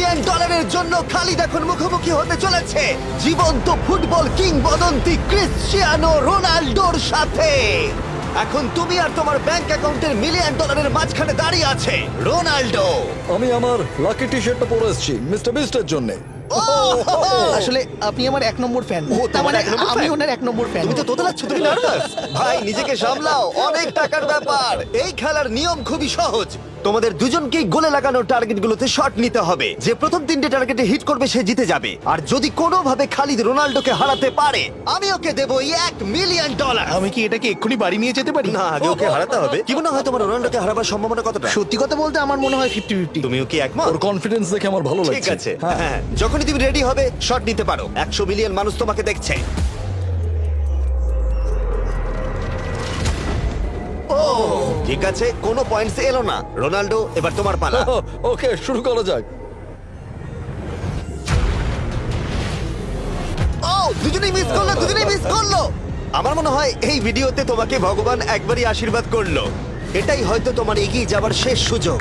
Million ডলারের জন্য খালিদ এখন মুখোমুখি হতে চলেছে জীবন্ত ফুটবল কিংবদন্তি ক্রিশ্চিয়ানো রোনাল্ডোর সাথে। এখন তুমি আর তোমার ব্যাংক অ্যাকাউন্টের মিলিয়ন ডলারের মাঝখানে দাঁড়িয়ে আছে রোনাল্ডো। আমি আমার লাকি টি শার্টটা পরে এসেছি মিস্টার বিস্টের জন্য। আসলে আপনি আমার 1 নম্বর ফ্যান। ও, তার তোমার মানে এক নম্বর আমি fan? ওনার 1 নম্বর ফ্যান। তুমি তো তোতলাচ্ছ, তুমি নার্ভাস। ভাই নিজেকে সামলাও, অনেক টাকার ব্যাপার। এই খেলার নিয়ম খুবই সহজ। তোমাদের দুজনকেই গোলে লাগানো টার্গেটগুলোতে শট নিতে হবে। যে প্রথম 3টে টার্গেটে হিট করবে সে জিতে যাবে। আর যদি কোনোভাবে খালিদ রোনাল্ডোকে হারাতে পারে আমি ওকে দেবো $1 মিলিয়ন। আমি কি এটাকে এক্ষুনি বাড়ি নিয়ে যেতে পারি? না, আগে ওকে হারাতে হবে। কি মনে হয় তোমার রোনাল্ডোকে হারাবার সম্ভাবনা কতটা? সত্যি কথা বলতে আমার মনে হয় 50-50। তুমিও কি একমত? ওর কনফিডেন্স দেখে আমার ভালো লাগছে। ঠিক আছে, হ্যাঁ। হ্যাঁ, যখনই তুমি রেডি হবে শট নিতে পারো। 100 মিলিয়ন মানুষ তোমাকে দেখছে। ও ঠিক আছে, কোনো পয়েন্টস এলো না। রোনাল্ডো, এবার তোমার পালা। ওকে, শুরু করা যাক। ও দুজনেই মিস করলো, দুজনেই মিস করলো। আমার মনে হয় এই ভিডিওতে তোমাকে ভগবান একবারই আশীর্বাদ করলো। এটাই হয়তো তোমার এগিয়ে যাবার শেষ সুযোগ।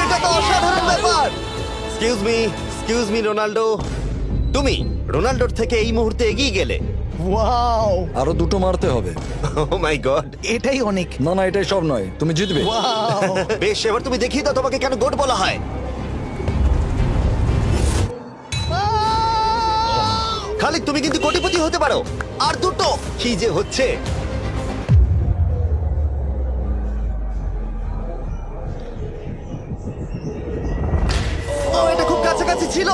এটা তো অসাধারণ ব্যাপার। এক্সকিউজ মি রোনাল্ডো, তুমি রোনাল্ডোর থেকে এই মুহূর্তে এগিয়ে গেলে। ওয়াও, আরো দুটো মারতে হবে। ও মাই গড। এটাই অনেক। না না, এটাই সব নয়, তুমি জিতবে। ওয়াও, বেশ, এবার তুমি দেখিয়ে দাও তোমাকে কেন গোট বলা হয়। খালিদ, তুমি কিন্তু কোটিপতি হতে পারো। আর দুটো কি যে হচ্ছে। ও, এটা খুব কাছাকাছি ছিল।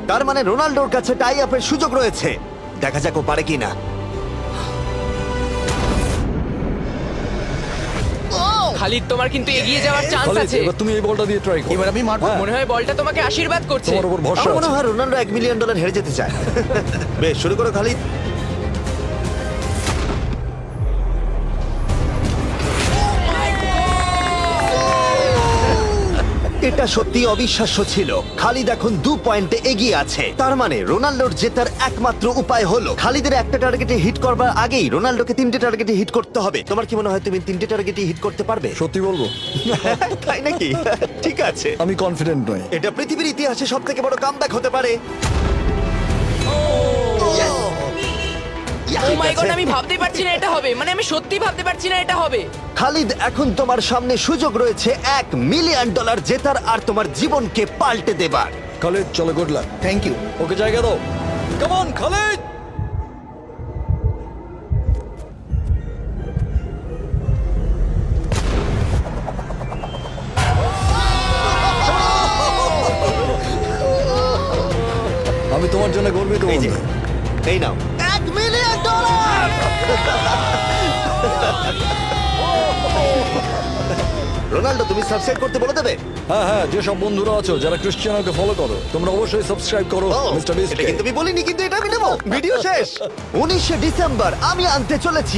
তার মানে রোনাল্ডোর কাছে টাই আপের সুযোগ রয়েছে। দেখা যাক ও পারে কিনা। খালিদ, তোমার কিন্তু এগিয়ে যাওয়ার চান্স খালিদ, আছে। এবার তুমি এই বলটা দিয়ে ট্রাই করো। এবার আমি মারবো। হ্যাঁ, মনে হয় বলটা তোমাকে আশীর্বাদ করছে। তোমার উপর ভরসা আমার মনে আছে। হয় রোনাল্ডো $1 মিলিয়ন হেরে যেতে চায়। বেশ, শুরু করো খালিদ। এটা সত্যি অবিশ্বাস্য ছিল। খালিদ এখন 2 পয়েন্টে এগিয়ে আছে। তার মানে রোনাল্ডোর জেতার একমাত্র উপায় হলো খালিদের একটা টার্গেটে হিট করবার আগেই রোনাল্ডোকে 3টে টার্গেটে হিট করতে হবে। তোমার কি মনে হয় তুমি 3টে টার্গেটে হিট করতে পারবে? সত্যি বলবো, তাই নাকি? ঠিক আছে, আমি কনফিডেন্ট নই। এটা পৃথিবীর ইতিহাসে সবথেকে বড় কামব্যাক হতে পারে। ও মাই গড, আমি ভাবতেই পারছি না এটা হবে। মানে আমি সত্যি ভাবতে পারছি না এটা হবে। খালিদ, এখন তোমার সামনে সুযোগ রয়েছে $1 মিলিয়ন জেতার আর তোমার জীবনকে পাল্টে দেবার। খালিদ, চলো, good luck. Thank you. Okay জায়গা দাও। Come on Khalid. আমি তোমার জন্য গর্বিত। এই যে, বন্ধু। এই নাও $1 মিলিয়ন। রোনাল্ডো, তুমি সাবস্ক্রাইব করতে বলে দেবে? হ্যাঁ হ্যাঁ, যেসব বন্ধুরা আছো যারা ক্রিশ্চিয়ানোকে ফলো করো, তোমরা অবশ্যই সাবস্ক্রাইব করো ও, মিস্টার এটা বিস্টকে। কিন্তু আমি বলিনি, কিন্তু এটা আমি নেবো। ভিডিও শেষ। 19শে ডিসেম্বর আমি আনতে চলেছি